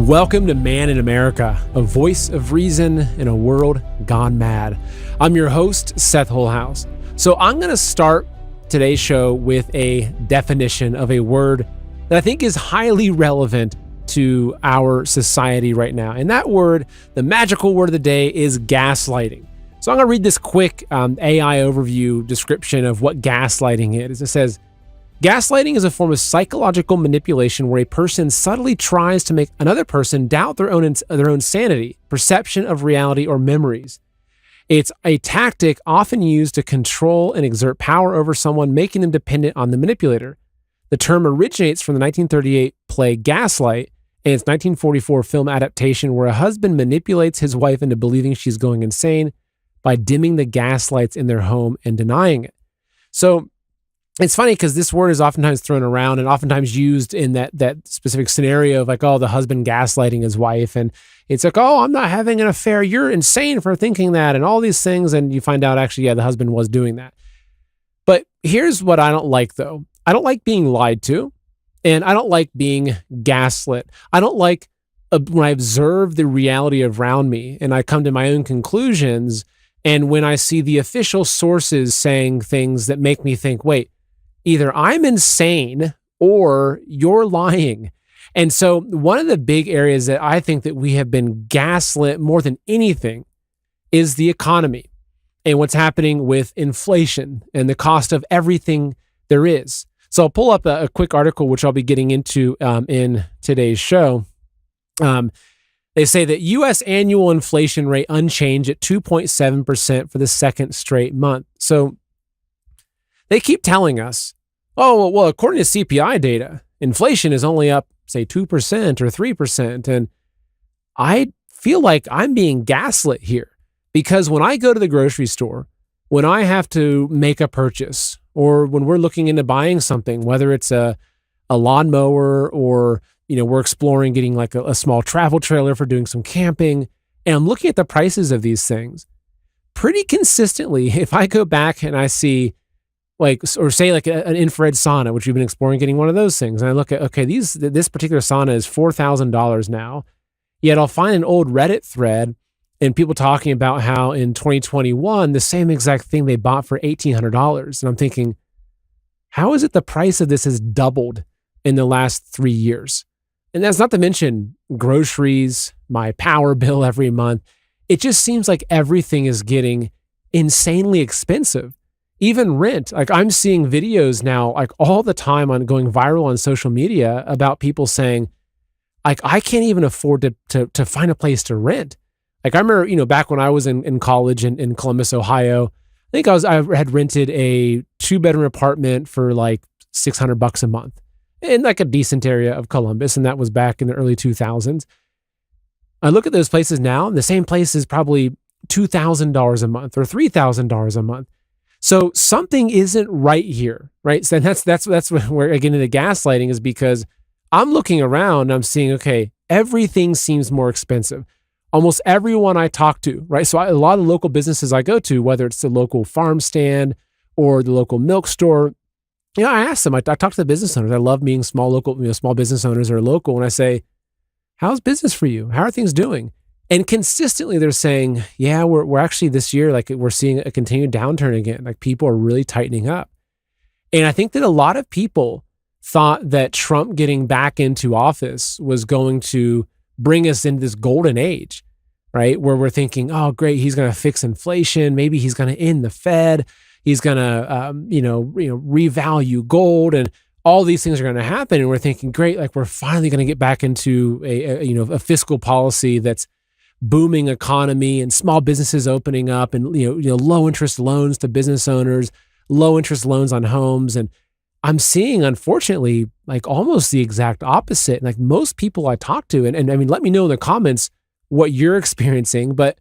Welcome to Man in America, a voice of reason in a world gone mad. I'm your host, Seth Holhouse. So I'm going to start today's show with a definition of a word that I think is highly relevant to our society right now. And that word, the magical word of the day, is gaslighting. So I'm going to read this quick AI overview description of what gaslighting is. It says, gaslighting is a form of psychological manipulation where a person subtly tries to make another person doubt their own sanity, perception of reality, or memories. It's a tactic often used to control and exert power over someone, making them dependent on the manipulator. The term originates from the 1938 play Gaslight and its 1944 film adaptation, where a husband manipulates his wife into believing she's going insane by dimming the gas lights in their home and denying it. So it's funny because this word is oftentimes thrown around and oftentimes used in that specific scenario of like, oh, the husband gaslighting his wife. And it's like, oh, I'm not having an affair. You're insane for thinking that and all these things. And you find out actually, yeah, the husband was doing that. But here's what I don't like, though. I don't like being lied to, and I don't like being gaslit. I don't like when I observe the reality around me and I come to my own conclusions. And when I see the official sources saying things that make me think, wait, either I'm insane or you're lying. And so one of the big areas that I think that we have been gaslit more than anything is the economy and what's happening with inflation and the cost of everything there is. So I'll pull up a quick article, which I'll be getting into in today's show. They say that U.S. annual inflation rate unchanged at 2.7% for the second straight month. So they keep telling us, oh, well, according to CPI data, inflation is only up, say, 2% or 3%. And I feel like I'm being gaslit here because when I go to the grocery store, when I have to make a purchase or when we're looking into buying something, whether it's a lawnmower or, we're exploring getting like a small travel trailer for doing some camping, and I'm looking at the prices of these things, pretty consistently, if I go back and I see say an infrared sauna, which we've been exploring getting one of those things. And I look at, okay, this particular sauna is $4,000 now. Yet I'll find an old Reddit thread and people talking about how in 2021, the same exact thing they bought for $1,800. And I'm thinking, how is it the price of this has doubled in the last 3 years? And that's not to mention groceries, my power bill every month. It just seems like everything is getting insanely expensive. Even rent. Like I'm seeing videos now, like all the time on going viral on social media about people saying, like, I can't even afford to find a place to rent. Like I remember, back when I was in college in Columbus, Ohio, I think I had rented a 2-bedroom apartment for like $600 a month in like a decent area of Columbus. And that was back in the early 2000s. I look at those places now and the same place is probably $2,000 a month or $3,000 a month. So something isn't right here, right? So that's where I get into the gaslighting, is because I'm looking around and I'm seeing, okay, everything seems more expensive. Almost everyone I talk to, right? So a lot of the local businesses I go to, whether it's the local farm stand or the local milk store, I ask them, I talk to the business owners. I love meeting small business owners that are local. And I say, how's business for you? How are things doing? And consistently they're saying, yeah, we're actually this year, like we're seeing a continued downturn again. Like people are really tightening up. And I think that a lot of people thought that Trump getting back into office was going to bring us into this golden age, right? Where we're thinking, oh, great, he's going to fix inflation. Maybe he's going to end the Fed. He's going to, revalue gold, and all these things are going to happen. And we're thinking, great, like we're finally going to get back into a fiscal policy that's booming economy and small businesses opening up, and low interest loans to business owners, low interest loans on homes. And I'm seeing, unfortunately, like almost the exact opposite. Like most people I talk to, and I mean, let me know in the comments what you're experiencing, but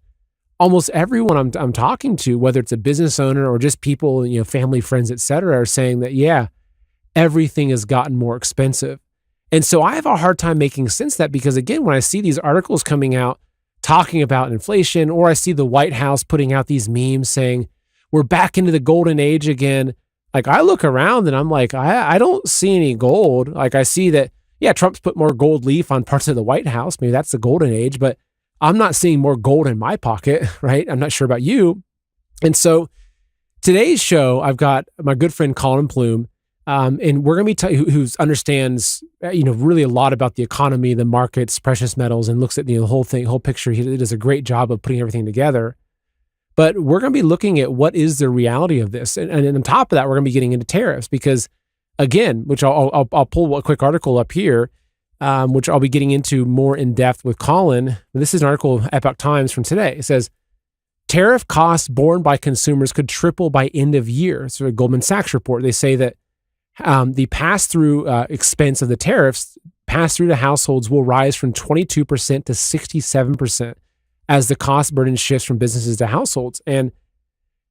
almost everyone I'm talking to, whether it's a business owner or just people, family, friends, et cetera, are saying that, yeah, everything has gotten more expensive. And so I have a hard time making sense of that, because again, when I see these articles coming out talking about inflation, or I see the White House putting out these memes saying we're back into the golden age again, like I look around and I'm like, I don't see any gold. Like I see that Yeah, Trump's put more gold leaf on parts of the White House. Maybe that's the golden age, but I'm not seeing more gold in my pocket, right? I'm not sure about you. And so today's show, I've got my good friend Collin Plume, and we're going to be who understands really a lot about the economy, the markets, precious metals, and looks at the whole picture. He does a great job of putting everything together. But we're going to be looking at what is the reality of this, and on top of that, we're going to be getting into tariffs because, again, which I'll pull a quick article up here, which I'll be getting into more in depth with Collin. This is an article of Epoch Times from today. It says, tariff costs borne by consumers could triple by end of year. So a Goldman Sachs report. They say that the pass-through expense of the tariffs pass-through to households will rise from 22% to 67% as the cost burden shifts from businesses to households. And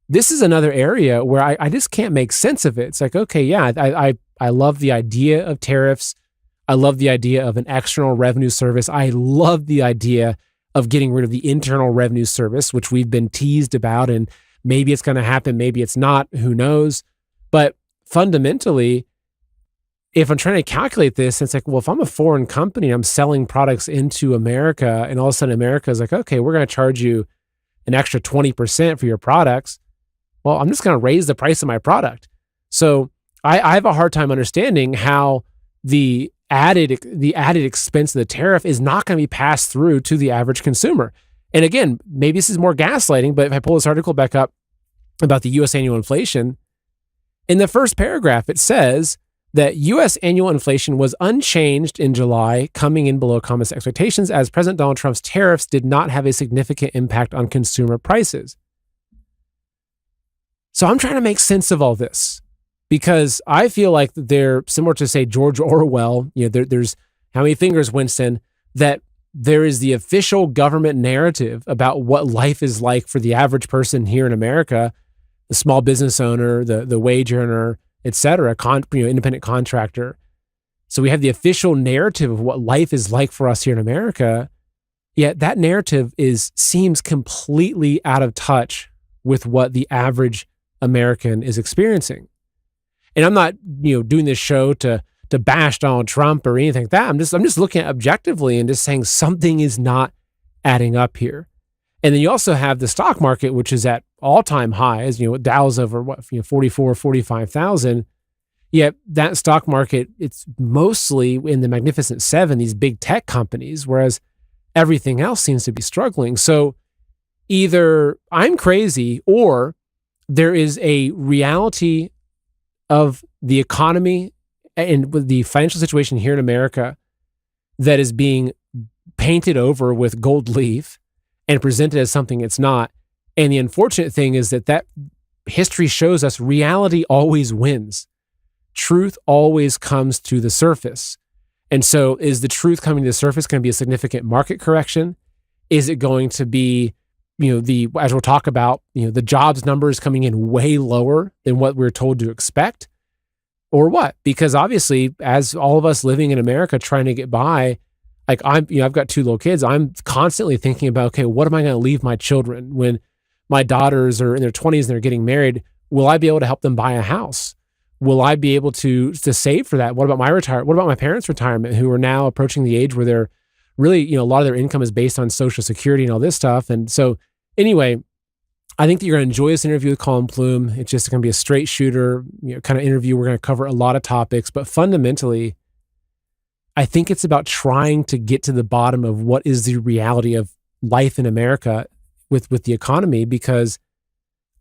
this is another area where I just can't make sense of it. It's like, okay, yeah, I love the idea of tariffs. I love the idea of an external revenue service. I love the idea of getting rid of the internal revenue service, which we've been teased about, and maybe it's going to happen, maybe it's not, who knows. But fundamentally, if I'm trying to calculate this, it's like, well, if I'm a foreign company, I'm selling products into America, and all of a sudden America is like, okay, we're going to charge you an extra 20% for your products. Well, I'm just going to raise the price of my product. So I have a hard time understanding how the added expense of the tariff is not going to be passed through to the average consumer. And again, maybe this is more gaslighting, but if I pull this article back up about the U.S. annual inflation, in the first paragraph, it says that U.S. annual inflation was unchanged in July, coming in below economists' expectations, as President Donald Trump's tariffs did not have a significant impact on consumer prices. So I'm trying to make sense of all this, because I feel like they're similar to, say, George Orwell. There's how many fingers, Winston, that there is the official government narrative about what life is like for the average person here in America, the small business owner, the wage earner, et cetera, independent contractor. So we have the official narrative of what life is like for us here in America. Yet that narrative seems completely out of touch with what the average American is experiencing. And I'm not, doing this show to bash Donald Trump or anything like that. I'm just looking at objectively and just saying something is not adding up here. And then you also have the stock market, which is at all-time highs. Dow's over 44, 45,000. Yet that stock market, it's mostly in the Magnificent Seven, these big tech companies, whereas everything else seems to be struggling. So either I'm crazy, or there is a reality of the economy and with the financial situation here in America that is being painted over with gold leaf and presented as something it's not. And the unfortunate thing is that history shows us reality always wins. Truth always comes to the surface. And so is the truth coming to the surface going to be a significant market correction? Is it going to be, as we'll talk about, the jobs numbers coming in way lower than what we're told to expect? Or what? Because obviously, as all of us living in America trying to get by, like I've got two little kids, I'm constantly thinking about, okay, what am I going to leave my children when my daughters are in their 20s and they're getting married? Will I be able to help them buy a house? Will I be able to save for that? What about my retirement? What about my parents' retirement, who are now approaching the age where they're really, a lot of their income is based on Social Security and all this stuff. And so anyway, I think that you're going to enjoy this interview with Collin Plume. It's just going to be a straight shooter, kind of interview. We're going to cover a lot of topics, but fundamentally, I think it's about trying to get to the bottom of what is the reality of life in America with the economy, because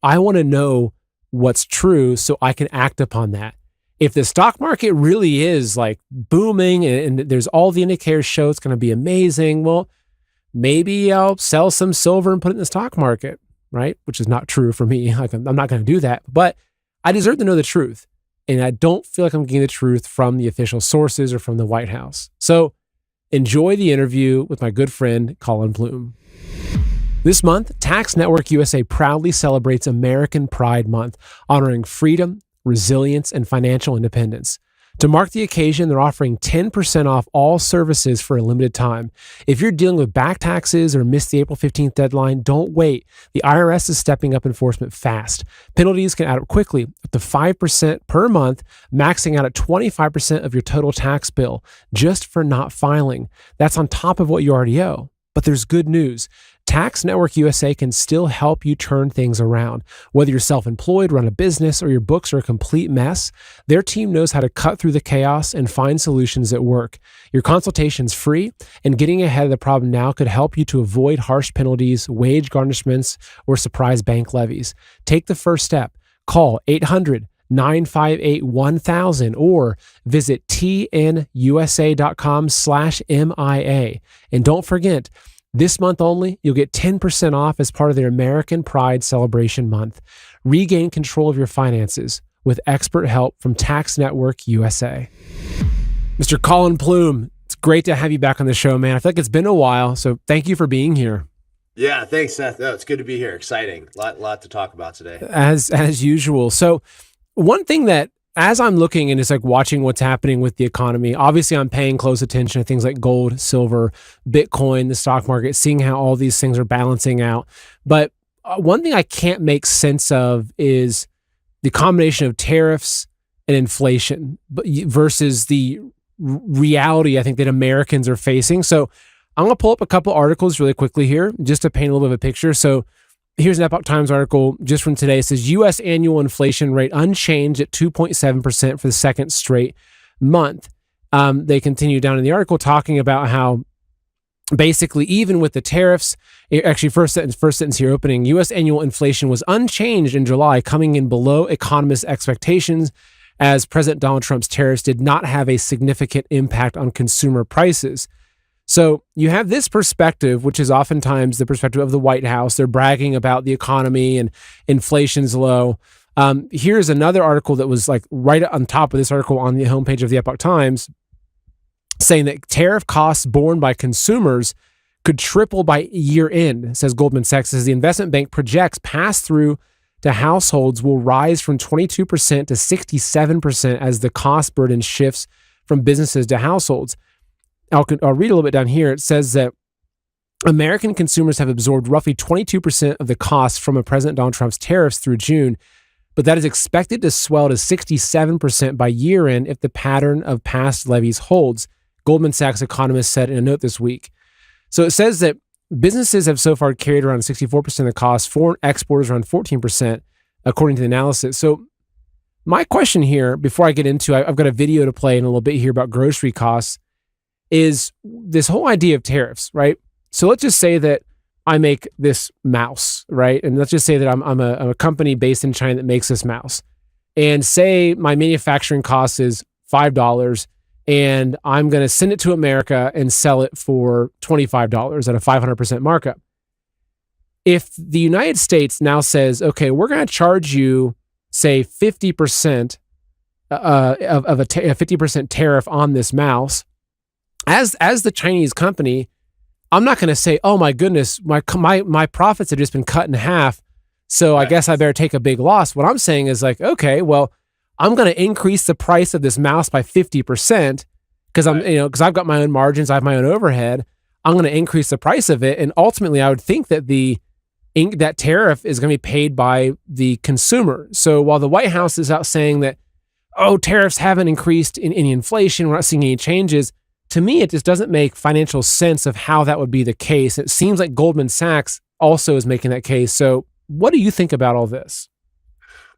I want to know what's true so I can act upon that. If the stock market really is like booming and there's all the indicators show it's going to be amazing, well, maybe I'll sell some silver and put it in the stock market, right? Which is not true for me. Like, I'm not going to do that, but I deserve to know the truth. And I don't feel like I'm getting the truth from the official sources or from the White House. So enjoy the interview with my good friend, Collin Plume. This month, Tax Network USA proudly celebrates American Pride Month, honoring freedom, resilience, and financial independence. To mark the occasion, they're offering 10% off all services for a limited time. If you're dealing with back taxes or missed the April 15th deadline, don't wait. The IRS is stepping up enforcement fast. Penalties can add up quickly, up to 5% per month, maxing out at 25% of your total tax bill just for not filing. That's on top of what you already owe. But there's good news. Tax Network USA can still help you turn things around. Whether you're self-employed, run a business, or your books are a complete mess, their team knows how to cut through the chaos and find solutions that work. Your consultation's free, and getting ahead of the problem now could help you to avoid harsh penalties, wage garnishments, or surprise bank levies. Take the first step. Call 800-958-1000 or visit tnusa.com/MIA. And don't forget, this month only, you'll get 10% off as part of their American Pride Celebration Month. Regain control of your finances with expert help from Tax Network USA. Mr. Collin Plume, it's great to have you back on the show, man. I feel like it's been a while, so thank you for being here. Yeah, thanks, Seth. No, it's good to be here. Exciting. Lot to talk about today. As usual. So one thing that as I'm looking and it's like watching what's happening with the economy, obviously I'm paying close attention to things like gold, silver, Bitcoin, the stock market, seeing how all these things are balancing out. But one thing I can't make sense of is the combination of tariffs and inflation versus the reality I think that Americans are facing. So I'm going to pull up a couple articles really quickly here just to paint a little bit of a picture. So here's an Epoch Times article just from today. It says U.S. annual inflation rate unchanged at 2.7% for the second straight month. They continue down in the article talking about how basically even with the tariffs, actually first sentence here opening, U.S. annual inflation was unchanged in July, coming in below economists' expectations as President Donald Trump's tariffs did not have a significant impact on consumer prices. So you have this perspective, which is oftentimes the perspective of the White House. They're bragging about the economy and inflation's low. Here's another article that was like right on top of this article on the homepage of the Epoch Times saying that tariff costs borne by consumers could triple by year end, says Goldman Sachs, as the investment bank projects pass-through to households will rise from 22% to 67% as the cost burden shifts from businesses to households. I'll read a little bit down here. It says that American consumers have absorbed roughly 22% of the costs from President Donald Trump's tariffs through June, but that is expected to swell to 67% by year end if the pattern of past levies holds, Goldman Sachs economists said in a note this week. So it says that businesses have so far carried around 64% of the costs, foreign exporters around 14%, according to the analysis. So my question here, before I get into, I've got a video to play in a little bit here about grocery costs, is this whole idea of tariffs, right? So let's just say that I make this mouse, right? And let's just say that I'm a company based in China that makes this mouse. And say my manufacturing cost is $5 and I'm going to send it to America and sell it for $25 at a 500% markup. If the United States now says, okay, we're going to charge you, say, 50% of a 50% tariff on this mouse, as the Chinese company, I'm not going to say, oh my goodness, my profits have just been cut in half, so I guess I better take a big loss. What I'm saying is like, okay, well, I'm going to increase the price of this mouse by 50% because because I've got my own margins, I have my own overhead. I'm going to increase the price of it, and ultimately, I would think that that tariff is going to be paid by the consumer. So while the White House is out saying that, oh, tariffs haven't increased in any inflation, we're not seeing any changes. To me, it just doesn't make financial sense of how that would be the case. It seems like Goldman Sachs also is making that case. So what do you think about all this?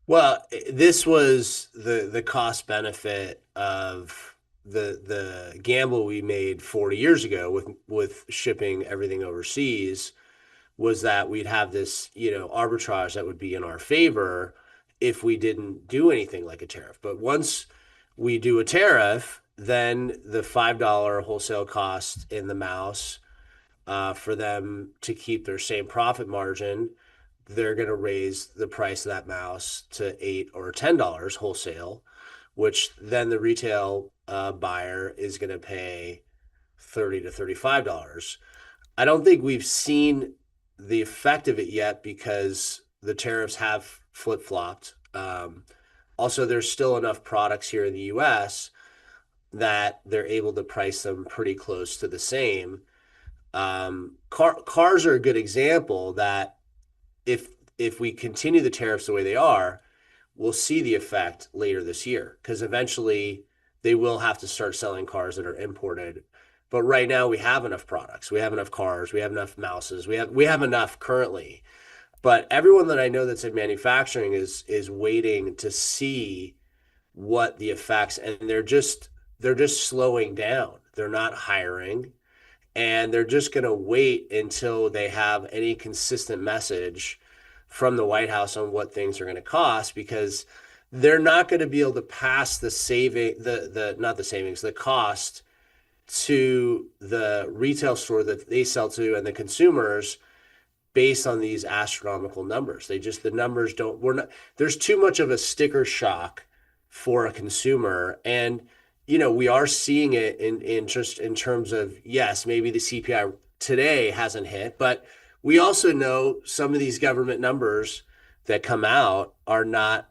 Well, this was the cost benefit of the gamble we made 40 years ago with shipping everything overseas, was that we'd have this, arbitrage that would be in our favor if we didn't do anything like a tariff. But once we do a tariff, then the $5 wholesale cost in the mouse, for them to keep their same profit margin, they're going to raise the price of that mouse to $8 or $10 wholesale, which then the retail buyer is going to pay $30 to $35. I don't think we've seen the effect of it yet because the tariffs have flip-flopped. Also, there's still enough products here in the U.S. that they're able to price them pretty close to the same. Cars are a good example that if we continue the tariffs the way they are, we'll see the effect later this year because eventually they will have to start selling cars that are imported. But right now we have enough products, we have enough cars, we have enough mouses, we have enough currently. But everyone that I know that's in manufacturing is waiting to see what the effects, and they're just slowing down. They're not hiring, and they're just going to wait until they have any consistent message from the White House on what things are going to cost, because they're not going to be able to pass the saving the not the savings, the cost to the retail store that they sell to and the consumers based on these astronomical numbers. The numbers don't, we're not, there's too much of a sticker shock for a consumer. And, we are seeing it in just in terms of, yes, maybe the CPI today hasn't hit, but we also know some of these government numbers that come out are not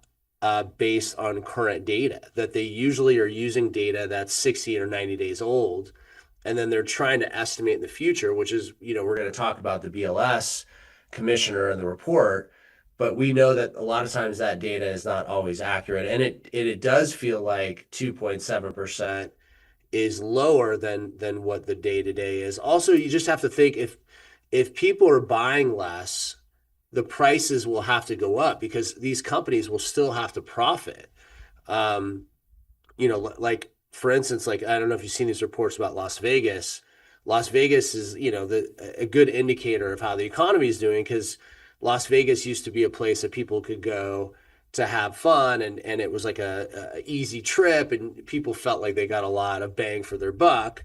based on current data, that they usually are using data that's 60 or 90 days old. And then they're trying to estimate in the future, which is, we're going to talk about the BLS commissioner and the report, but we know that a lot of times that data is not always accurate. And it does feel like 2.7% is lower than what the day-to-day is. Also, you just have to think if people are buying less, the prices will have to go up because these companies will still have to profit. Um, like for instance, like I don't know if you've seen these reports about Las Vegas. Las Vegas is, a good indicator of how the economy is doing because Las Vegas used to be a place that people could go to have fun, and it was like a easy trip, and people felt like they got a lot of bang for their buck.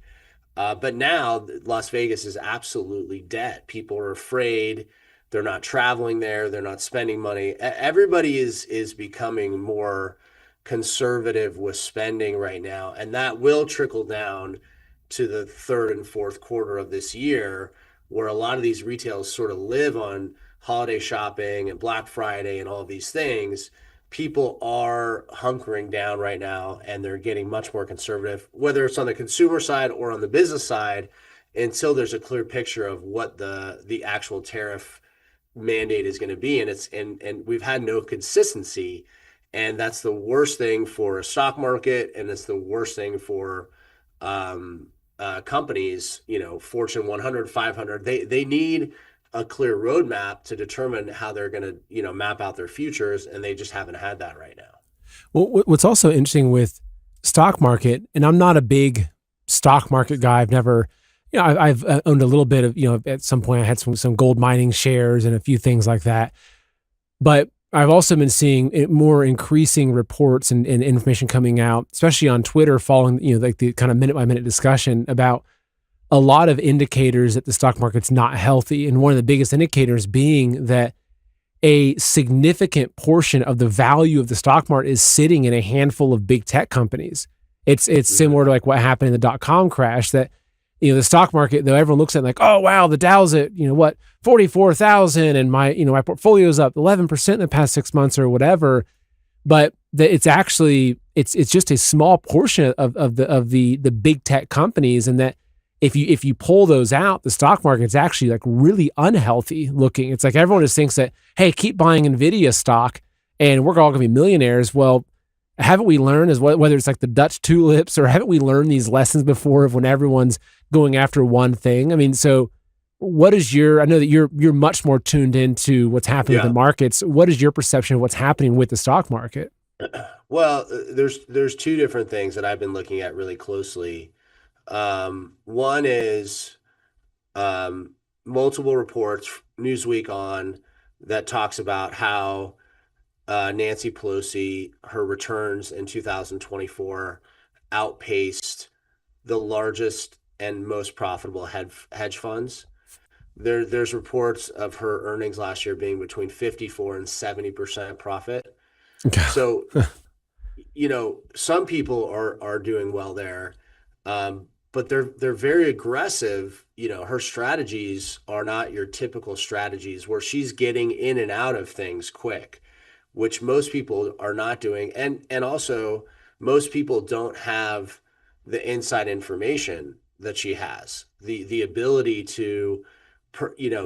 But now Las Vegas is absolutely dead. People are afraid. They're not traveling there. They're not spending money. Everybody is becoming more conservative with spending right now, and that will trickle down to the third and fourth quarter of this year, where a lot of these retailers sort of live on holiday shopping and Black Friday and all these things. People are hunkering down right now, and they're getting much more conservative, whether it's on the consumer side or on the business side, until there's a clear picture of what the actual tariff mandate is going to be. And we've had no consistency, and that's the worst thing for a stock market, and it's the worst thing for companies, Fortune 100, 500. They need a clear roadmap to determine how they're going to, map out their futures, and they just haven't had that right now. Well, what's also interesting with stock market, and I'm not a big stock market guy. I've never, I've owned a little bit of, at some point I had some gold mining shares and a few things like that. But I've also been seeing more increasing reports and information coming out, especially on Twitter, following, like the kind of minute by minute discussion about a lot of indicators that the stock market's not healthy. And one of the biggest indicators being that a significant portion of the value of the stock market is sitting in a handful of big tech companies. It's similar to like what happened in the .com crash, that, the stock market, though everyone looks at it like, oh, wow, the Dow's at, 44,000 and my portfolio's up 11% in the past 6 months or whatever. But that it's actually, it's just a small portion of the big tech companies. And that if you pull those out, the stock market's actually like really unhealthy looking. It's like everyone just thinks that, hey, keep buying Nvidia stock and we're all gonna be millionaires. Well, haven't we learned, as whether it's like the Dutch tulips, or haven't we learned these lessons before of when everyone's going after one thing? I mean, so what is I know that you're much more tuned into what's happening with the markets. What is your perception of what's happening with the stock market? Well, there's two different things that I've been looking at really closely. One is multiple reports, Newsweek on, that talks about how Nancy Pelosi, her returns in 2024 outpaced the largest and most profitable hedge funds. There's reports of her earnings last year being between 54 and 70% profit. So, some people are doing well there, but they're very aggressive. Her strategies are not your typical strategies where she's getting in and out of things quick, which most people are not doing. And also most people don't have the inside information that she has, the ability to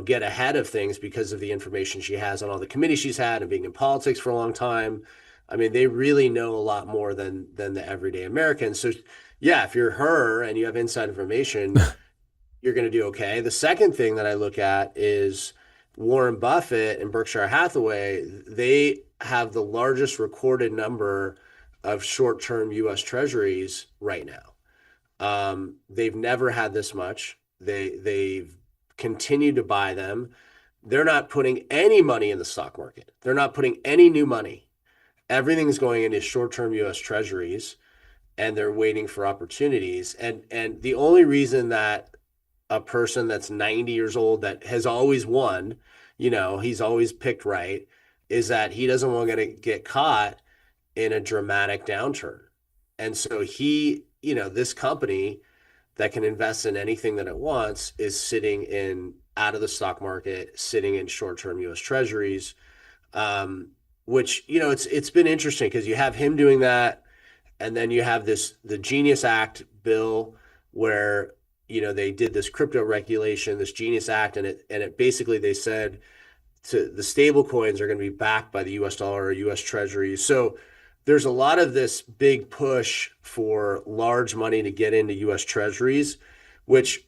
get ahead of things because of the information she has on all the committees she's had and being in politics for a long time. I mean, they really know a lot more than the everyday American. So yeah, if you're her and you have inside information, you're going to do okay. The second thing that I look at is Warren Buffett and Berkshire Hathaway. They have the largest recorded number of short-term U.S. Treasuries right now. They've never had this much. They've continued to buy them. They're not putting any money in the stock market. They're not putting any new money. Everything's going into short-term U.S. Treasuries, and they're waiting for opportunities. And the only reason that a person that's 90 years old that has always won, he's always picked right, is that he doesn't want to get caught in a dramatic downturn. And so this company that can invest in anything that it wants is sitting in out of the stock market, sitting in short-term U.S. Treasuries, which, it's been interesting because you have him doing that. And then you have the Genius Act bill where, they did this crypto regulation, this Genius Act, and it basically they said the stable coins are going to be backed by the US dollar or US treasuries. So there's a lot of this big push for large money to get into US treasuries, which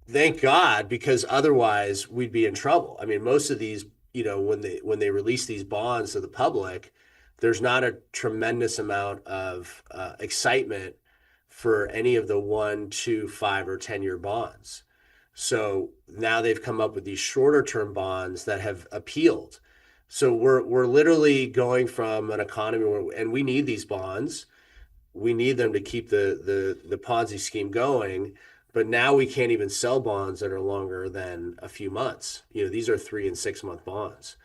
thank God, because otherwise we'd be in trouble. I mean, most of these, when they release these bonds to the public, there's not a tremendous amount of excitement for any of the 1, 2, 5, or 10-year bonds. So now they've come up with these shorter term bonds that have appealed. So we're literally going from an economy and we need these bonds. We need them to keep the Ponzi scheme going. But now we can't even sell bonds that are longer than a few months. These are 3 and 6 month bonds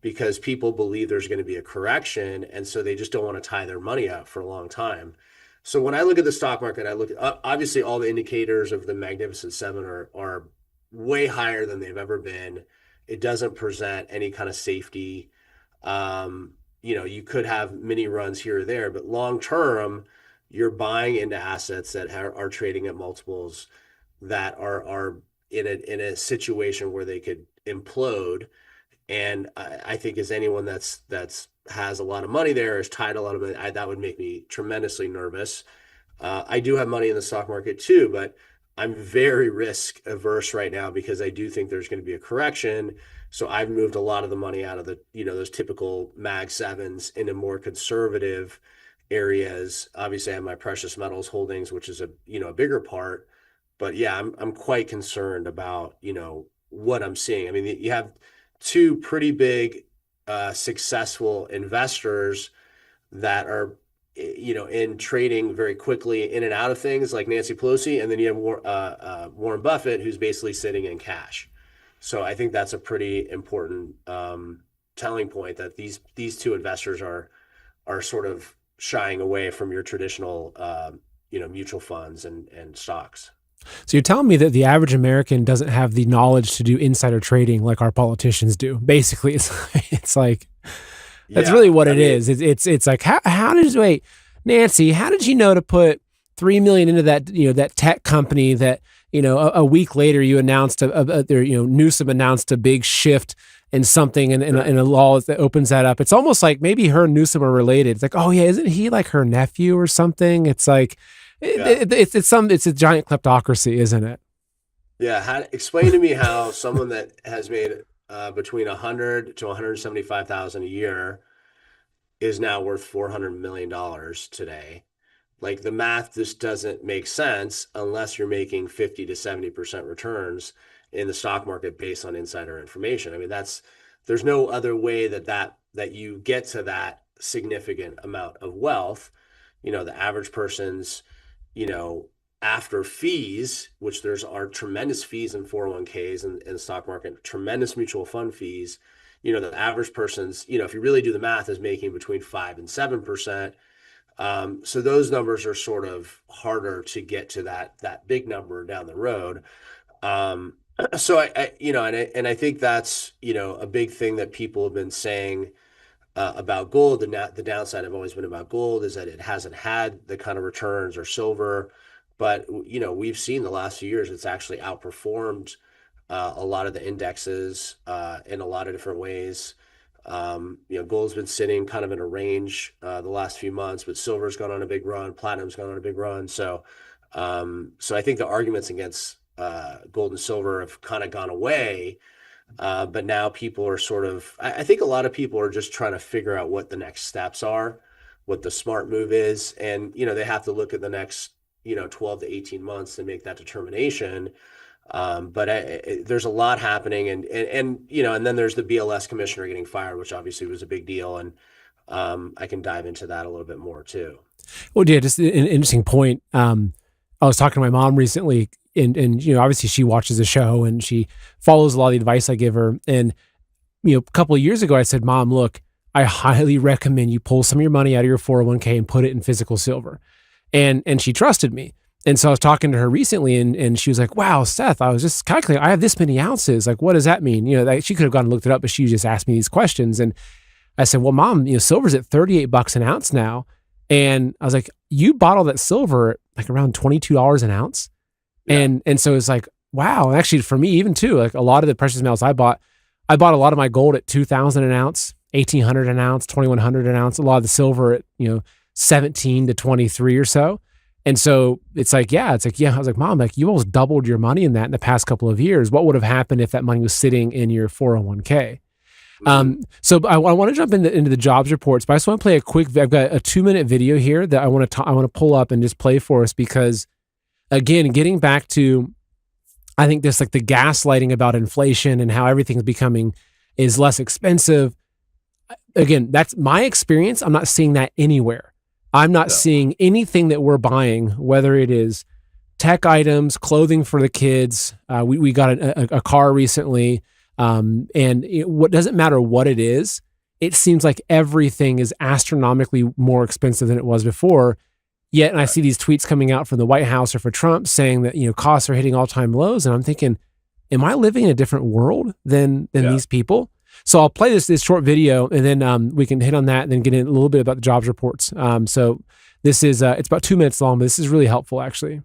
because people believe there's going to be a correction. And so they just don't want to tie their money up for a long time. So when I look at the stock market, I look at obviously all the indicators of the Magnificent Seven are way higher than they've ever been. It doesn't present any kind of safety. You could have mini runs here or there, but long term, you're buying into assets that are trading at multiples that are in a situation where they could implode. And I think as anyone that's has a lot of money there, is tied a lot of money, that would make me tremendously nervous. I do have money in the stock market too, but I'm very risk averse right now because I do think there's going to be a correction. So I've moved a lot of the money out of those typical Mag 7s into more conservative areas. Obviously, I have my precious metals holdings, which is a bigger part. But yeah, I'm quite concerned about what I'm seeing. I mean, you have two pretty big successful investors that are in trading very quickly in and out of things like Nancy Pelosi, and then you have Warren Buffett, who's basically sitting in cash. So I think that's a pretty important telling point that these two investors are sort of shying away from your traditional mutual funds and stocks. So you're telling me that the average American doesn't have the knowledge to do insider trading like our politicians do. Basically, it's like that's really what it is. It's like how did Nancy? How did you know to put $3 million into that that tech company that a week later you announced Newsom announced a big shift in something in a law that opens that up. It's almost like maybe her and Newsom are related. It's like, oh yeah, isn't he like her nephew or something? It's like. It's a giant kleptocracy, isn't it? Yeah. Explain to me how someone that has made between 100 to 175,000 a year is now worth $400 million today. Like the math just doesn't make sense unless you're making 50 to 70% returns in the stock market based on insider information. I mean, there's no other way that you get to that significant amount of wealth. The average person's after fees, which are tremendous fees in 401ks and the stock market, tremendous mutual fund fees, the average person's, if you really do the math, is making between 5 and 7%. So those numbers are sort of harder to get to that big number down the road. So I think that's, a big thing that people have been saying about gold. The downside have always been about gold is that it hasn't had the kind of returns or silver. But we've seen the last few years it's actually outperformed a lot of the indexes in a lot of different ways. Gold's been sitting kind of in a range the last few months, but silver's gone on a big run, platinum's gone on a big run. So I think the arguments against gold and silver have kind of gone away. But now people are I think a lot of people are just trying to figure out what the next steps are, what the smart move is. And, they have to look at the next, 12 to 18 months to make that determination. But there's a lot happening and then there's the BLS commissioner getting fired, which obviously was a big deal. And I can dive into that a little bit more too. Well, yeah, just an interesting point. I was talking to my mom recently and obviously she watches the show and she follows a lot of the advice I give her. And, a couple of years ago I said, Mom, look, I highly recommend you pull some of your money out of your 401k and put it in physical silver. And she trusted me. And so I was talking to her recently and she was like, wow, Seth, I was just calculating, I have this many ounces. Like, what does that mean? She could have gone and looked it up, but she just asked me these questions. And I said, well, Mom, silver's at $38 an ounce now. And I was like, you bought all that silver at like around $22 an ounce. Yeah. And so it's like, wow. And actually for me, even too, like a lot of the precious metals I bought a lot of my gold at 2,000 an ounce, 1,800 an ounce, 2,100 an ounce, a lot of the silver at, 17 to 23 or so. And so it's like, yeah, I was like, Mom, like you almost doubled your money in that in the past couple of years. What would have happened if that money was sitting in your 401k? So I want to jump into the jobs reports, but I just want to play I've got a 2-minute video here that I want to pull up and just play for us because again, getting back to, I think this like the gaslighting about inflation and how everything's is less expensive. Again, that's my experience. I'm not seeing that anywhere. I'm not seeing anything that we're buying, whether it is tech items, clothing for the kids. We got a car recently. What doesn't matter what it is, it seems like everything is astronomically more expensive than it was before. Yet, and I see these tweets coming out from the White House or for Trump saying that, costs are hitting all-time lows. And I'm thinking, am I living in a different world than these people? So I'll play this short video and then we can hit on that and then get in a little bit about the jobs reports. So this is, it's about 2 minutes long, but this is really helpful actually.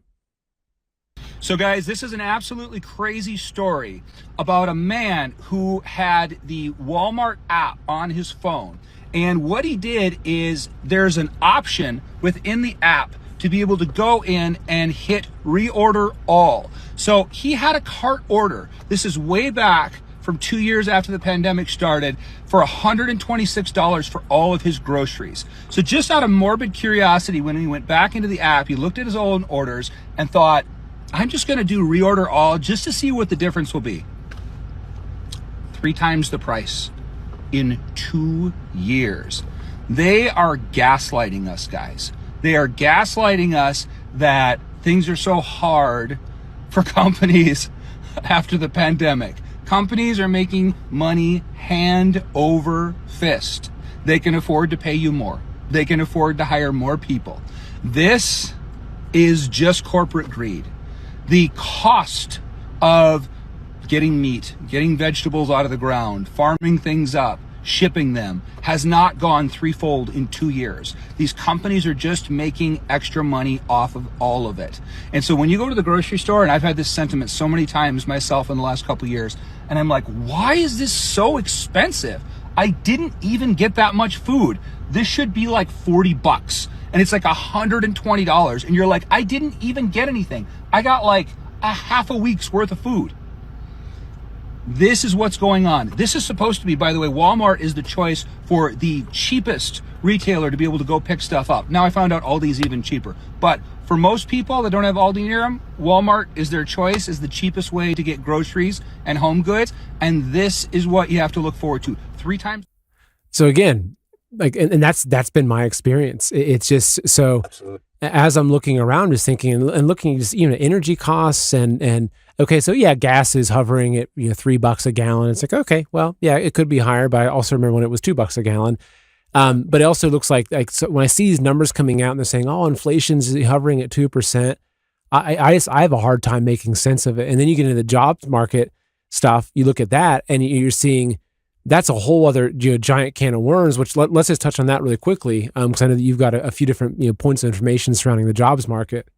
So guys, this is an absolutely crazy story about a man who had the Walmart app on his phone. And what he did is there's an option within the app to be able to go in and hit reorder all. So he had a cart order. This is way back from 2 years after the pandemic started for $126 for all of his groceries. So just out of morbid curiosity, when he went back into the app, he looked at his own orders and thought, I'm just gonna do reorder all just to see what the difference will be. 3 times the price in 2 years. They are gaslighting us, guys. They are gaslighting us that things are so hard for companies after the pandemic. Companies are making money hand over fist. They can afford to pay you more. They can afford to hire more people. This is just corporate greed. The cost of getting meat, getting vegetables out of the ground, farming things up, shipping them has not gone threefold in 2 years. These companies are just making extra money off of all of it. And so when you go to the grocery store, and I've had this sentiment so many times myself in the last couple of years, and I'm like, why is this so expensive? I didn't even get that much food. This should be like $40. And it's like $120. And you're like, I didn't even get anything. I got like a half a week's worth of food. This is what's going on. This is supposed to be, by the way, Walmart is the choice for the cheapest retailer to be able to go pick stuff up. Now I found out Aldi's even cheaper. But for most people that don't have Aldi near them, Walmart is their choice, is the cheapest way to get groceries and home goods. And this is what you have to look forward to 3 times. So again, like, and that's been my experience. It's just, so absolutely. As I'm looking around, just thinking and looking just, energy costs and okay, so yeah, gas is hovering at, $3 a gallon. It's like, okay, well, yeah, it could be higher, but I also remember when it was $2 a gallon. But it also looks like so when I see these numbers coming out and they're saying, oh, inflation's hovering at 2%, I have a hard time making sense of it. And then you get into the jobs market stuff, you look at that and you're seeing that's a whole other giant can of worms, which let's just touch on that really quickly, because I know that you've got a few different points of information surrounding the jobs market.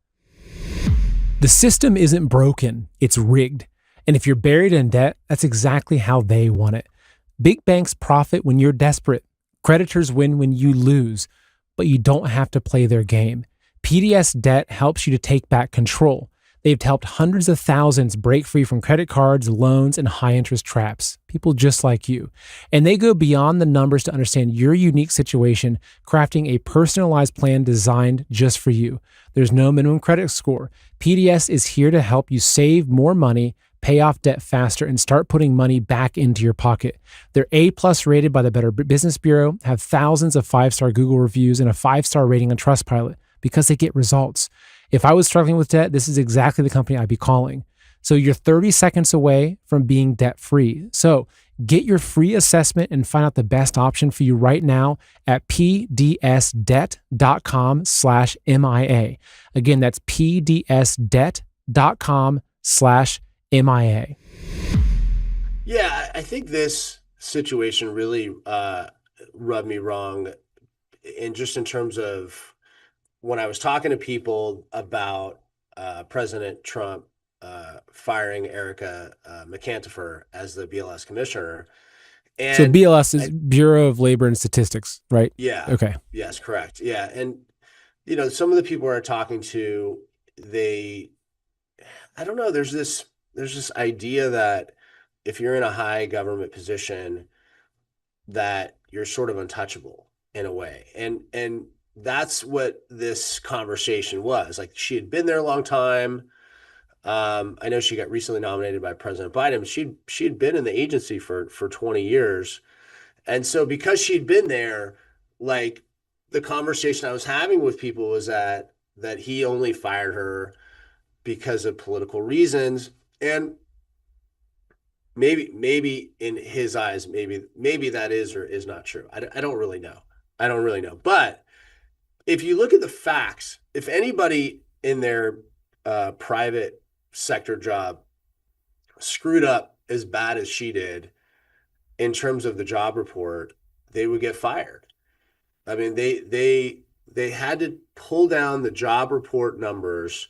The system isn't broken, it's rigged. And if you're buried in debt, that's exactly how they want it. Big banks profit when you're desperate. Creditors win when you lose, but you don't have to play their game. PDS Debt helps you to take back control. They've helped hundreds of thousands break free from credit cards, loans, and high-interest traps. People just like you. And they go beyond the numbers to understand your unique situation, crafting a personalized plan designed just for you. There's no minimum credit score. PDS is here to help you save more money, pay off debt faster, and start putting money back into your pocket. They're A+ rated by the Better Business Bureau, have thousands of 5-star Google reviews, and a 5-star rating on Trustpilot because they get results. If I was struggling with debt, this is exactly the company I'd be calling. So you're 30 seconds away from being debt-free. So get your free assessment and find out the best option for you right now at pdsdebt.com/MIA. Again, that's pdsdebt.com/MIA. Yeah, I think this situation really rubbed me wrong in terms of when I was talking to people about President Trump firing Erica McAntifer as the BLS commissioner. And so BLS is Bureau of Labor and Statistics, right? Yeah. Okay. Yes, correct. Yeah. And, some of the people we're talking to, I don't know, there's this idea that if you're in a high government position, that you're sort of untouchable in a way. And that's what this conversation was. Like, she had been there a long time. I know she got recently nominated by President Biden. She had been in the agency for 20 years. And so because she'd been there, like, the conversation I was having with people was that he only fired her because of political reasons. And maybe in his eyes, maybe that is or is not true. I don't really know. But if you look at the facts, if anybody in their private sector job screwed up as bad as she did in terms of the job report, they would get fired. I mean, they had to pull down the job report numbers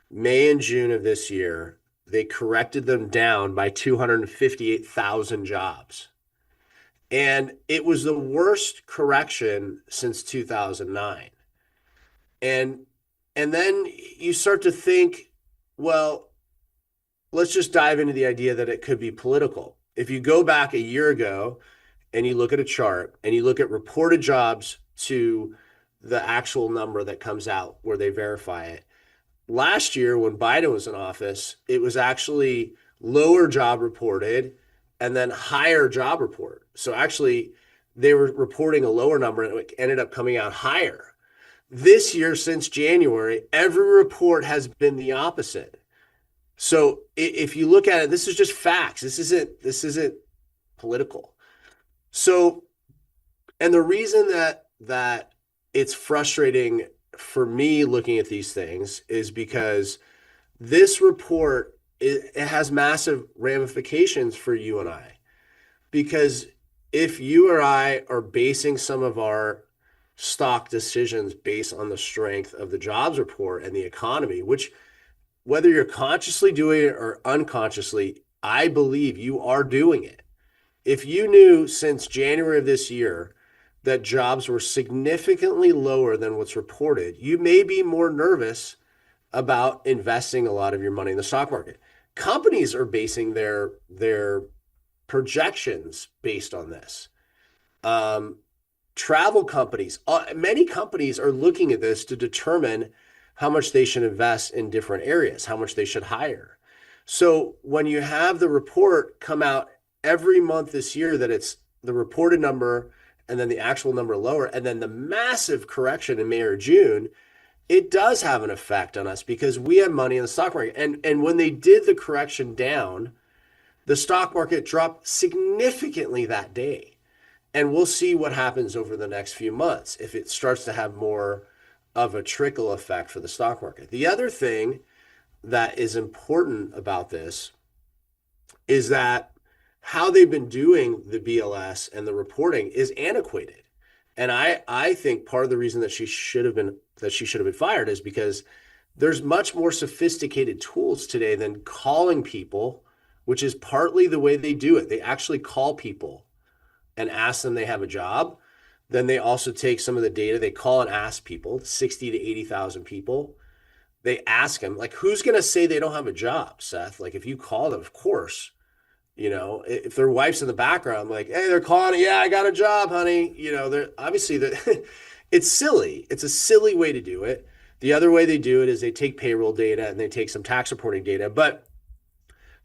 May and June of this year. They corrected them down by 258,000 jobs. And it was the worst correction since 2009. And then you start to think, well, let's just dive into the idea that it could be political. If you go back a year ago and you look at a chart and you look at reported jobs to the actual number that comes out where they verify it, last year when Biden was in office, it was actually lower job reported and then higher job report. So actually they were reporting a lower number and it ended up coming out higher. This year, since January, every report has been the opposite. So if you look at it, this is just facts. This isn't political. So, and the reason that it's frustrating for me looking at these things is because this report, it has massive ramifications for you and I. Because if you or I are basing some of our stock decisions based on the strength of the jobs report and the economy, which whether you're consciously doing it or unconsciously, I believe you are doing it. If you knew since January of this year that jobs were significantly lower than what's reported, you may be more nervous about investing a lot of your money in the stock market. Companies are basing their projections based on this. Travel companies, many companies are looking at this to determine how much they should invest in different areas, how much they should hire. So when you have the report come out every month this year that it's the reported number and then the actual number lower, and then the massive correction in May or June, it does have an effect on us because we have money in the stock market. And when they did the correction down, the stock market dropped significantly that day. And we'll see what happens over the next few months if it starts to have more of a trickle effect for the stock market. The other thing that is important about this is that how they've been doing the BLS and the reporting is antiquated. And I think part of the reason that she should have been fired is because there's much more sophisticated tools today than calling people, which is partly the way they do it. They actually call people and ask them they have a job. Then they also take some of the data. They call and ask people, 60 to 80,000 people. They ask them, like, who's going to say they don't have a job, Seth? Like, if you call them, of course, if their wife's in the background, like, hey, they're calling, yeah, I got a job, honey. They're obviously it's silly. It's a silly way to do it. The other way they do it is they take payroll data and they take some tax reporting data. But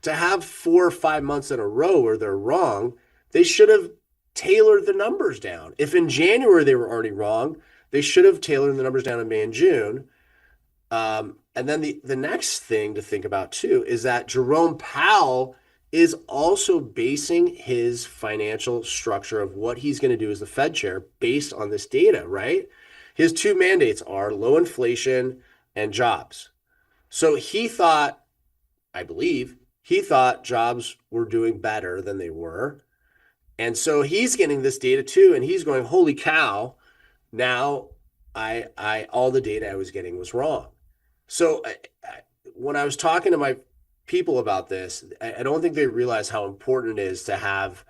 to have 4 or 5 months in a row where they're wrong, they should have tailored the numbers down. If in January they were already wrong, they should have tailored the numbers down in May and June. And then the next thing to think about too is that Jerome Powell is also basing his financial structure of what he's going to do as the Fed chair based on this data, right? His 2 mandates are low inflation and jobs. So I believe he thought jobs were doing better than they were. And so he's getting this data too, and he's going, holy cow, now all the data I was getting was wrong. So when I was talking to my people about this, I don't think they realize how important it is to have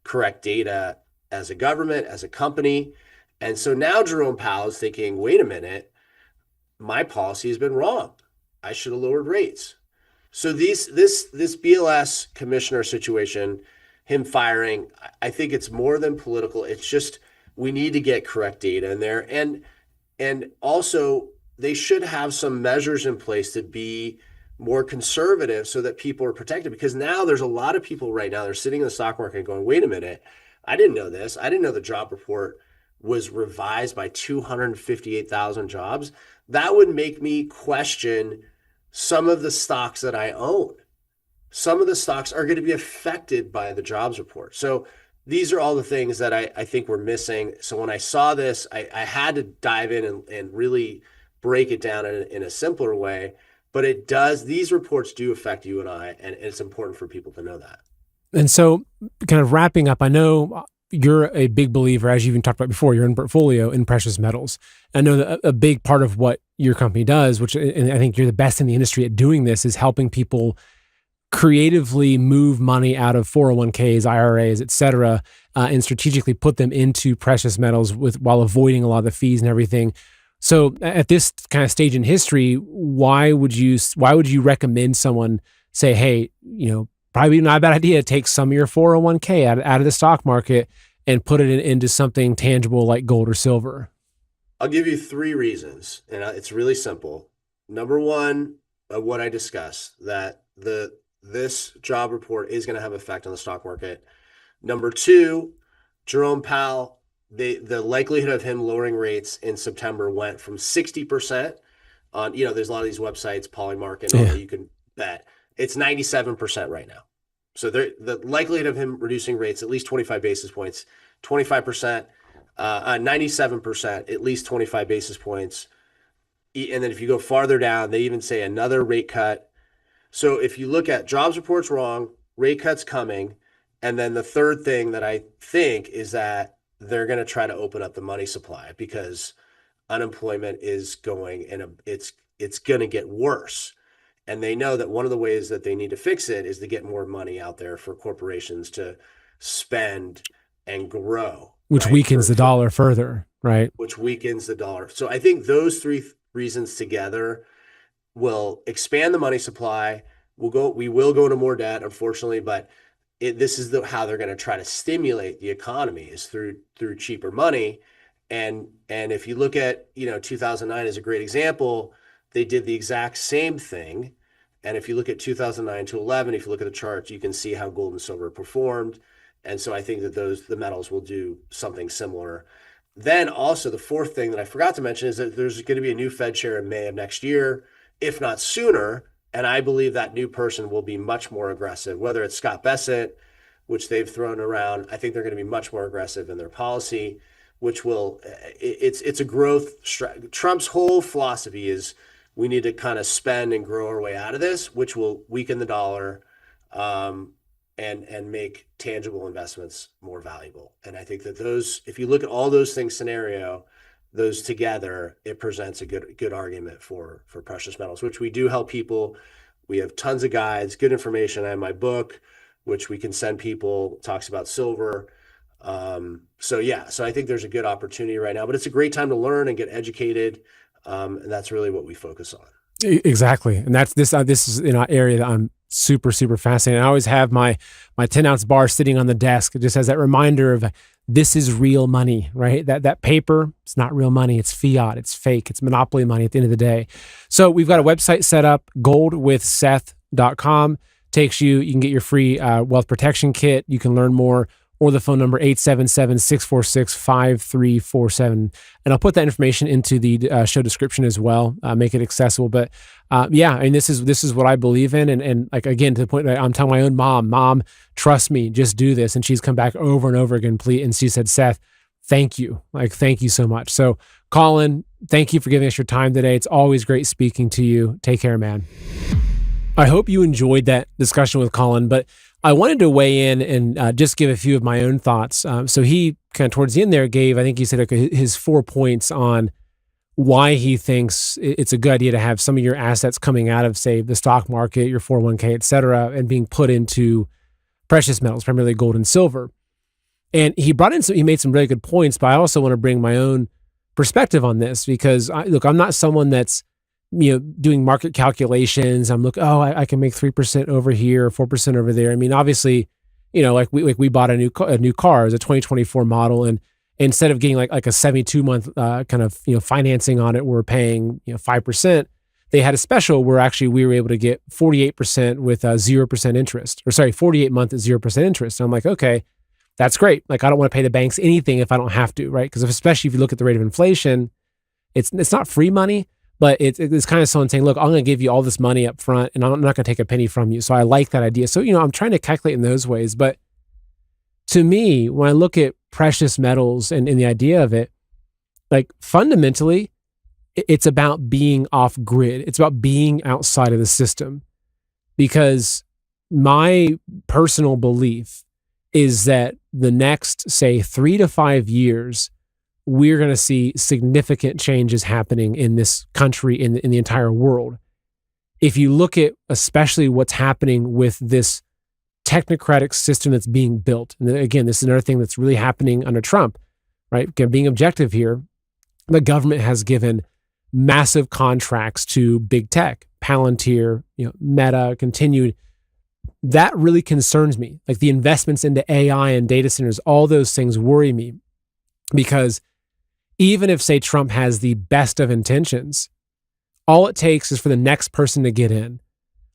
correct data as a government, as a company. And so now Jerome Powell is thinking, wait a minute, my policy has been wrong. I should have lowered rates. So this BLS commissioner situation, him firing, I think it's more than political. It's just we need to get correct data in there. And also they should have some measures in place to be more conservative so that people are protected, because now there's a lot of people right now, they're sitting in the stock market going, wait a minute, I didn't know this. I didn't know the job report was revised by 258,000 jobs. That would make me question some of the stocks that I own. Some of the stocks are going to be affected by the jobs report. So these are all the things that I think we're missing. So when I saw this, I had to dive in and really break it down in a simpler way. But these reports do affect you and I, and it's important for people to know that. And so kind of wrapping up, I know you're a big believer, as you even talked about before, your own portfolio in precious metals. I know that a big part of what your company does, and I think you're the best in the industry at doing this, is helping people creatively move money out of 401ks, IRAs, et cetera, and strategically put them into precious metals while avoiding a lot of the fees and everything. So at this kind of stage in history, why would you recommend someone say, hey, probably not a bad idea to take some of your 401k out of the stock market and put it into something tangible like gold or silver? I'll give you 3 reasons, and it's really simple. Number one, what I discussed, that this job report is going to have effect on the stock market. Number 2, Jerome Powell, the likelihood of him lowering rates in September went from 60% on, there's a lot of these websites, Polymarket, and all that you can bet. It's 97% right now. So the likelihood of him reducing rates at least 25 basis points, 25%, 97%, at least 25 basis points. And then if you go farther down, they even say another rate cut. So if you look at jobs reports wrong, rate cuts coming, and then the third thing that I think is that they're going to try to open up the money supply because unemployment is going and it's going to get worse. And they know that one of the ways that they need to fix it is to get more money out there for corporations to spend and grow. Which weakens the dollar further, right? Which weakens the dollar. So I think those 3 reasons together will expand the money supply. We will go into more debt, unfortunately, but this is how they're going to try to stimulate the economy, is through cheaper money. And if you look at 2009 is a great example, they did the exact same thing. And if you look at 2009 to 11, if you look at the charts, you can see how gold and silver performed. And so I think that the metals will do something similar. Then also the fourth thing that I forgot to mention is that there's going to be a new Fed chair in May of next year, if not sooner. And I believe that new person will be much more aggressive, whether it's Scott Bessent, which they've thrown around. I think they're going to be much more aggressive in their policy, which it's a growth. Trump's whole philosophy is we need to kind of spend and grow our way out of this, which will weaken the dollar. and make tangible investments more valuable. And I think that if you look at all those things those together, it presents a good argument for precious metals, which we do help people. We have tons of guides, good information. I have my book, which we can send people, talks about silver. So I think there's a good opportunity right now, but it's a great time to learn and get educated. And that's really what we focus on. Exactly. And that's this is an area that I'm super, super fascinated. I always have my 10-ounce bar sitting on the desk. It just has that reminder of this is real money, right? That paper, it's not real money. It's fiat. It's fake. It's monopoly money at the end of the day. So we've got a website set up, goldwithseth.com. You can get your free wealth protection kit. You can learn more, or the phone number 877-646-5347. And I'll put that information into the show description as well, make it accessible. But this is what I believe in. And like, again, to the point that I'm telling my own mom, trust me, just do this. And she's come back over and over again, and she said, Seth, thank you. Like, thank you so much. So Collin, thank you for giving us your time today. It's always great speaking to you. Take care, man. I hope you enjoyed that discussion with Collin, but I wanted to weigh in and just give a few of my own thoughts. So he kind of towards the end there gave, I think he said his 4 points on why he thinks it's a good idea to have some of your assets coming out of, say, the stock market, your 401k, et cetera, and being put into precious metals, primarily gold and silver. And he made some really good points, but I also want to bring my own perspective on this because I'm not someone that's doing market calculations. I'm looking, I can make 3% over here, 4% over there. I mean, obviously, like we bought a new car as a 2024 model, and instead of getting like a 72-month kind of financing on it, we're paying 5%. They had a special where we were able to get 48% with 0% interest, 48 month at 0% interest. And I'm like, okay, that's great. Like, I don't want to pay the banks anything if I don't have to, right? Because especially if you look at the rate of inflation, it's not free money. But it's kind of someone saying, look, I'm going to give you all this money up front and I'm not going to take a penny from you. So I like that idea. So, I'm trying to calculate in those ways. But to me, when I look at precious metals and the idea of it, like fundamentally, it's about being off grid. It's about being outside of the system. Because my personal belief is that the next, say, 3 to 5 years, we're going to see significant changes happening in this country, in the entire world. If you look at especially what's happening with this technocratic system that's being built, and again, this is another thing that's really happening under Trump, right? Again, being objective here, the government has given massive contracts to big tech, Palantir, Meta, continued. That really concerns me. Like the investments into AI and data centers, all those things worry me because even if, say, Trump has the best of intentions, all it takes is for the next person to get in.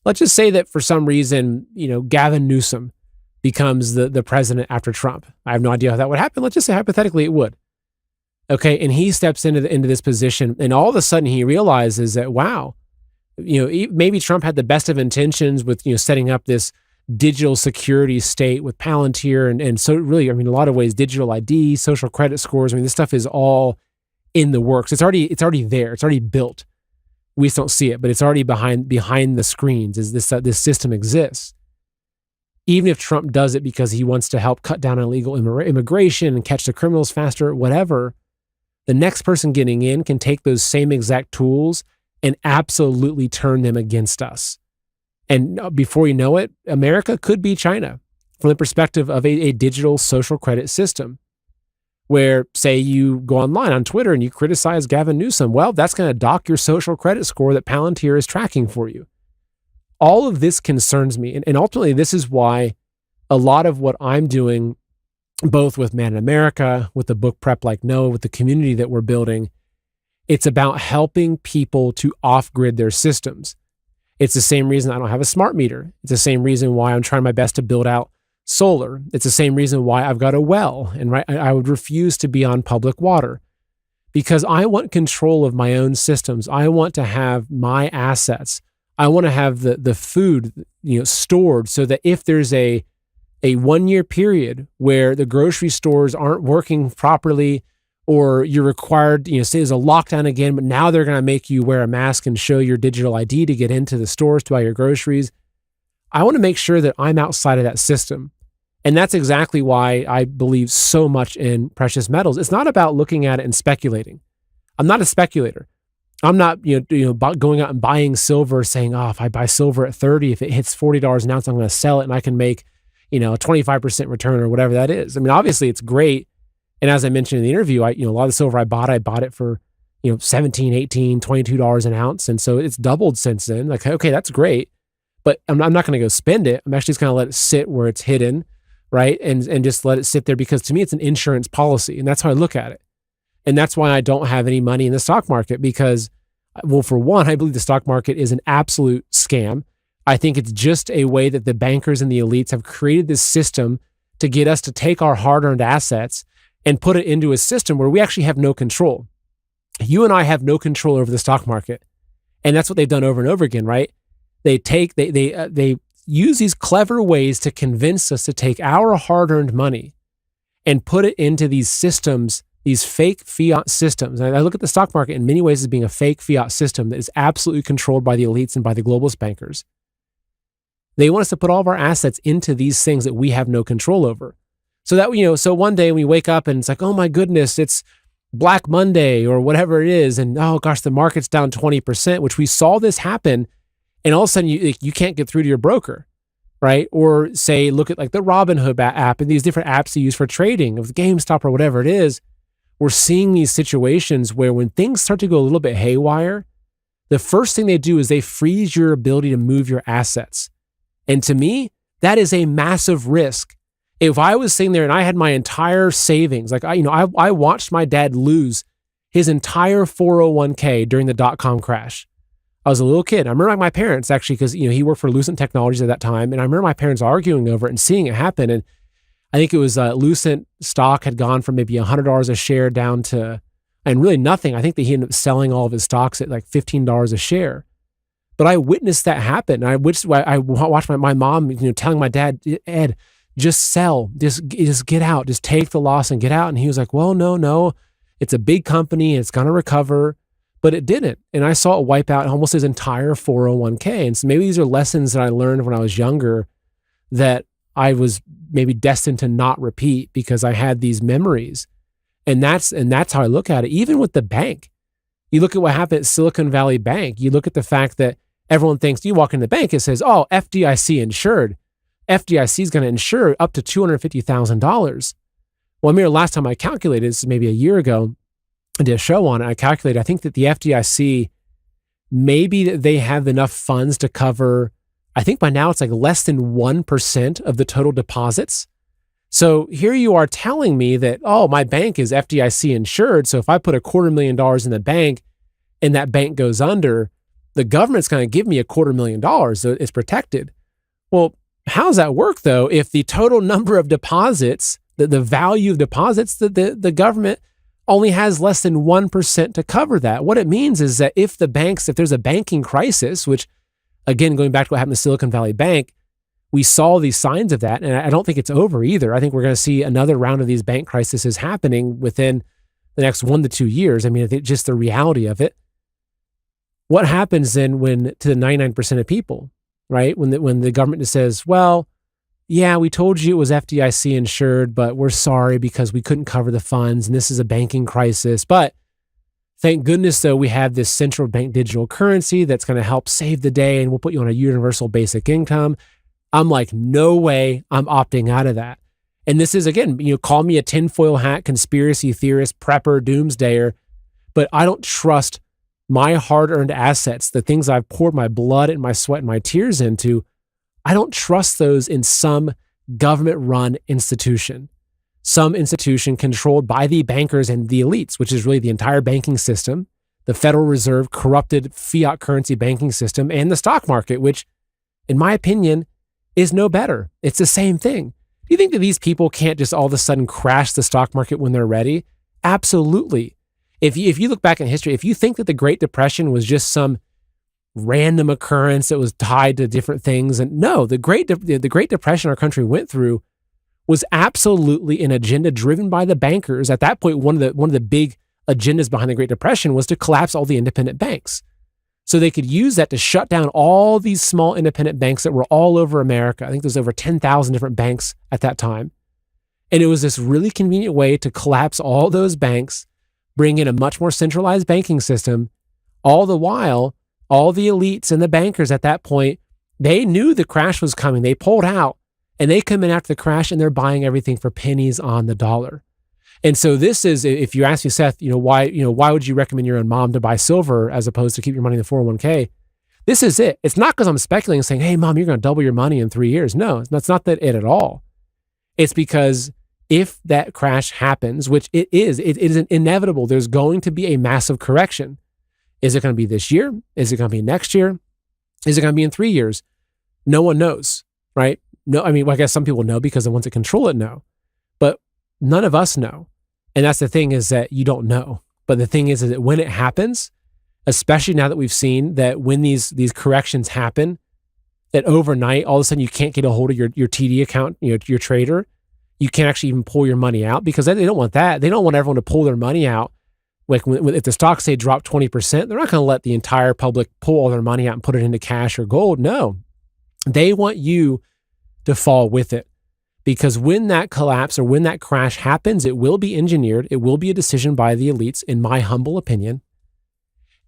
Let's just say that for some reason, Gavin Newsom becomes the president after Trump. I have no idea how that would happen. Let's just say hypothetically it would. Okay, and he steps into this position, and all of a sudden he realizes that, wow, maybe Trump had the best of intentions with setting up this digital security state with Palantir, and so really, a lot of ways, digital ID, social credit scores. This stuff is all in the works. It's already there. It's already built. We just don't see it, but it's already behind the screens. This system exists. Even if Trump does it because he wants to help cut down on illegal immigration and catch the criminals faster, whatever, the next person getting in can take those same exact tools and absolutely turn them against us. And before you know it, America could be China from the perspective of a digital social credit system where, say, you go online on Twitter and you criticize Gavin Newsom. Well, that's going to dock your social credit score that Palantir is tracking for you. All of this concerns me. And ultimately, this is why a lot of what I'm doing, both with Man in America, with the book Prep Like Noah, with the community that we're building, it's about helping people to off-grid their systems. It's the same reason I don't have a smart meter. It's the same reason why I'm trying my best to build out solar. It's the same reason why I've got a well, and I would refuse to be on public water because I want control of my own systems. I want to have my assets. I want to have the food, stored so that if there's a 1 year period where the grocery stores aren't working properly, or you're required, say there's a lockdown again, but now they're going to make you wear a mask and show your digital ID to get into the stores to buy your groceries. I want to make sure that I'm outside of that system. And that's exactly why I believe so much in precious metals. It's not about looking at it and speculating. I'm not a speculator. I'm not, going out and buying silver saying, oh, if I buy silver at 30, if it hits $40 an ounce, I'm going to sell it and I can make, a 25% return or whatever that is. I mean, obviously it's great. And as I mentioned in the interview, a lot of the silver I bought it for, $17, $18, $22 an ounce. And so it's doubled since then. Like, okay, that's great. But I'm not going to go spend it. I'm actually just going to let it sit where it's hidden, right? And just let it sit there, because to me, it's an insurance policy. And that's how I look at it. And that's why I don't have any money in the stock market, because, well, for one, I believe the stock market is an absolute scam. I think it's just a way that the bankers and the elites have created this system to get us to take our hard-earned assets and put it into a system where we actually have no control. You and I have no control over the stock market. And that's what they've done over and over again, right? They use these clever ways to convince us to take our hard-earned money and put it into these systems, these fake fiat systems. And I look at the stock market in many ways as being a fake fiat system that is absolutely controlled by the elites and by the globalist bankers. They want us to put all of our assets into these things that we have no control over. So that, so one day we wake up and it's like, oh my goodness, it's Black Monday or whatever it is. And oh gosh, the market's down 20%, which we saw this happen. And all of a sudden you can't get through to your broker, right? Or say, look at like the Robinhood app and these different apps you use for trading of GameStop or whatever it is. We're seeing these situations where when things start to go a little bit haywire, the first thing they do is they freeze your ability to move your assets. And to me, that is a massive risk. If I was sitting there and I had my entire savings, like I watched my dad lose his entire 401k during the dot-com crash. I was a little kid. I remember like my parents actually, because he worked for Lucent Technologies at that time, and I remember my parents arguing over it and seeing it happen. And I think it was Lucent stock had gone from maybe $100 a share down to, and really nothing. I think that he ended up selling all of his stocks at like $15 a share. But I witnessed that happen. I watched my mom, telling my dad, Ed, just sell, just get out, just take the loss and get out. And he was like, well, no, it's a big company, it's going to recover. But it didn't. And I saw it wipe out almost his entire 401k. And so maybe these are lessons that I learned when I was younger that I was maybe destined to not repeat because I had these memories. And that's how I look at it. Even with the bank, you look at what happened at Silicon Valley Bank. You look at the fact that everyone thinks, you walk in the bank, it says, oh, FDIC insured. FDIC is going to insure up to $250,000. Well, I remember last time I calculated, this is maybe a year ago, I did a show on it. I calculated, I think that the FDIC, maybe they have enough funds to cover, I think by now it's like less than 1% of the total deposits. So here you are telling me that, oh, my bank is FDIC insured. So if I put $250,000 in the bank and that bank goes under, the government's going to give me $250,000. So it's protected. Well, how does that work though? If the total number of deposits, the value of deposits, the government only has less than 1% to cover that. What it means is that if there's a banking crisis, which again, going back to what happened to Silicon Valley Bank, we saw these signs of that. And I don't think it's over either. I think we're going to see another round of these bank crises happening within the next 1 to 2 years. I mean, just the reality of it. What happens then to the 99% of people, right? When the government just says, well, yeah, we told you it was FDIC insured, but we're sorry because we couldn't cover the funds and this is a banking crisis. But thank goodness, though, we have this central bank digital currency that's going to help save the day and we'll put you on a universal basic income. I'm like, no way, I'm opting out of that. And this is, again, call me a tinfoil hat, conspiracy theorist, prepper, doomsdayer, but I don't trust my hard-earned assets, the things I've poured my blood and my sweat and my tears into. I don't trust those in some government-run institution, some institution controlled by the bankers and the elites, which is really the entire banking system, the Federal Reserve corrupted fiat currency banking system, and the stock market, which, in my opinion, is no better. It's the same thing. Do you think that these people can't just all of a sudden crash the stock market when they're ready? Absolutely. If you look back in history, if you think that the Great Depression was just some random occurrence that was tied to different things, and no, the Great Depression our country went through was absolutely an agenda driven by the bankers. At that point, one of the big agendas behind the Great Depression was to collapse all the independent banks. So they could use that to shut down all these small independent banks that were all over America. I think there's over 10,000 different banks at that time. And it was this really convenient way to collapse all those banks, bring in a much more centralized banking system. All the while, all the elites and the bankers at that point, they knew the crash was coming. They pulled out and they come in after the crash and they're buying everything for pennies on the dollar. And so this is, if you ask me, Seth, why would you recommend your own mom to buy silver as opposed to keep your money in the 401k? This is it. It's not because I'm speculating and saying, hey, mom, you're going to double your money in 3 years. No, that's not that it at all. It's because if that crash happens, which it is inevitable, there's going to be a massive correction. Is it going to be this year? Is it going to be next year? Is it going to be in 3 years? No one knows, right? No, I mean, I guess some people know because the ones that control it know, but none of us know. And that's the thing, is that you don't know. But the thing is that when it happens, especially now that we've seen that when these corrections happen, that overnight, all of a sudden you can't get a hold of your TD account, your trader. You can't actually even pull your money out because they don't want that. They don't want everyone to pull their money out. Like if the stocks say drop 20%, they're not going to let the entire public pull all their money out and put it into cash or gold. No, they want you to fall with it. Because when that collapse or when that crash happens, it will be engineered. It will be a decision by the elites, in my humble opinion.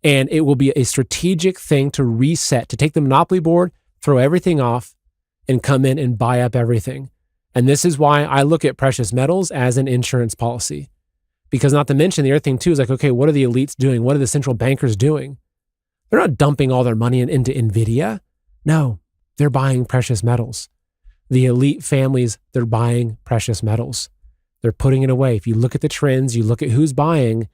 And it will be a strategic thing to reset, to take the monopoly board, throw everything off, and come in and buy up everything. And this is why I look at precious metals as an insurance policy. Because not to mention, the other thing too is like, okay, what are the elites doing? What are the central bankers doing? They're not dumping all their money into NVIDIA. No, they're buying precious metals. The elite families, they're buying precious metals. They're putting it away. If you look at the trends, you look at who's buying,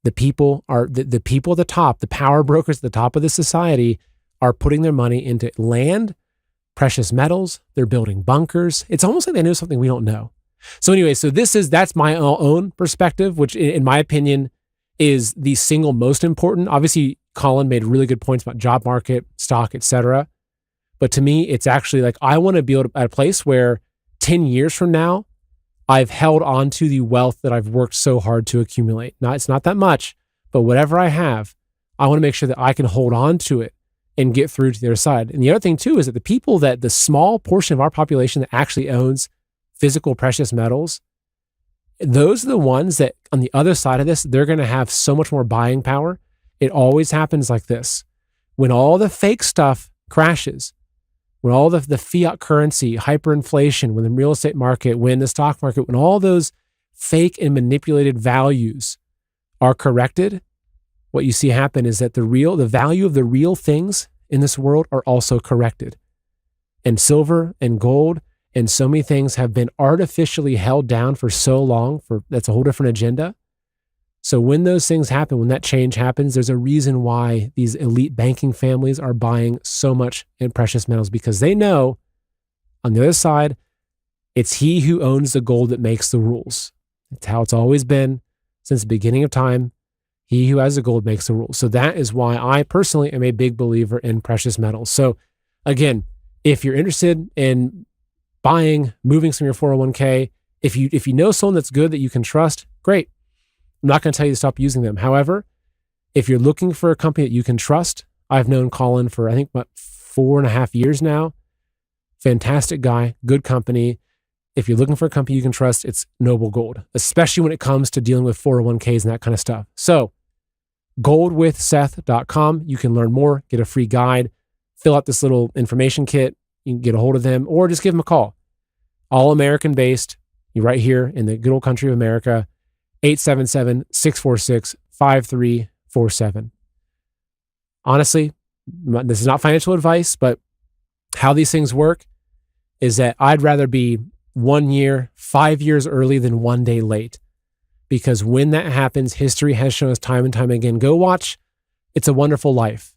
the people are the people at the top, the power brokers at the top of the society are putting their money into land, precious metals. They're building bunkers. It's almost like they know something we don't know. So anyway, that's my own perspective, which in my opinion is the single most important. Obviously, Collin made really good points about job market, stock, etc. But to me, it's actually like I want to be at a place where 10 years from now, I've held on to the wealth that I've worked so hard to accumulate. Now, it's not that much, but whatever I have, I want to make sure that I can hold on to it and get through to the other side. And the other thing too is that the small portion of our population that actually owns physical precious metals, those are the ones that on the other side of this, they're going to have so much more buying power. It always happens like this. When all the fake stuff crashes, when all the fiat currency, hyperinflation, when the real estate market, when the stock market, when all those fake and manipulated values are corrected, what you see happen is that the value of the real things in this world are also corrected. And silver and gold and so many things have been artificially held down for so long, that's a whole different agenda. So when those things happen, when that change happens, there's a reason why these elite banking families are buying so much in precious metals, because they know on the other side, it's he who owns the gold that makes the rules. It's how it's always been since the beginning of time. He who has the gold makes the rules. So that is why I personally am a big believer in precious metals. So again, if you're interested in buying, moving some of your 401k, if you know someone that's good that you can trust, great. I'm not going to tell you to stop using them. However, if you're looking for a company that you can trust, I've known Collin for, I think, 4.5 years now. Fantastic guy, good company. If you're looking for a company you can trust, it's Noble Gold, especially when it comes to dealing with 401ks and that kind of stuff. So goldwithseth.com. You can learn more, get a free guide, fill out this little information kit. You can get a hold of them or just give them a call. All American based. You're right here in the good old country of America. 877-646-5347. Honestly, this is not financial advice, but how these things work is that I'd rather be 1 year, 5 years early than 1 day late. Because when that happens, history has shown us time and time again. Go watch It's a Wonderful Life.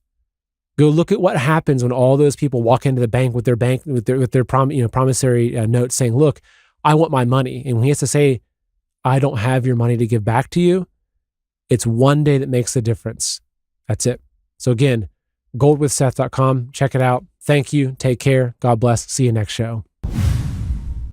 Go look at what happens when all those people walk into the bank with their promissory note saying, "Look, I want my money." And when he has to say, "I don't have your money to give back to you," it's 1 day that makes the difference. That's it. So again, goldwithseth.com. Check it out. Thank you. Take care. God bless. See you next show.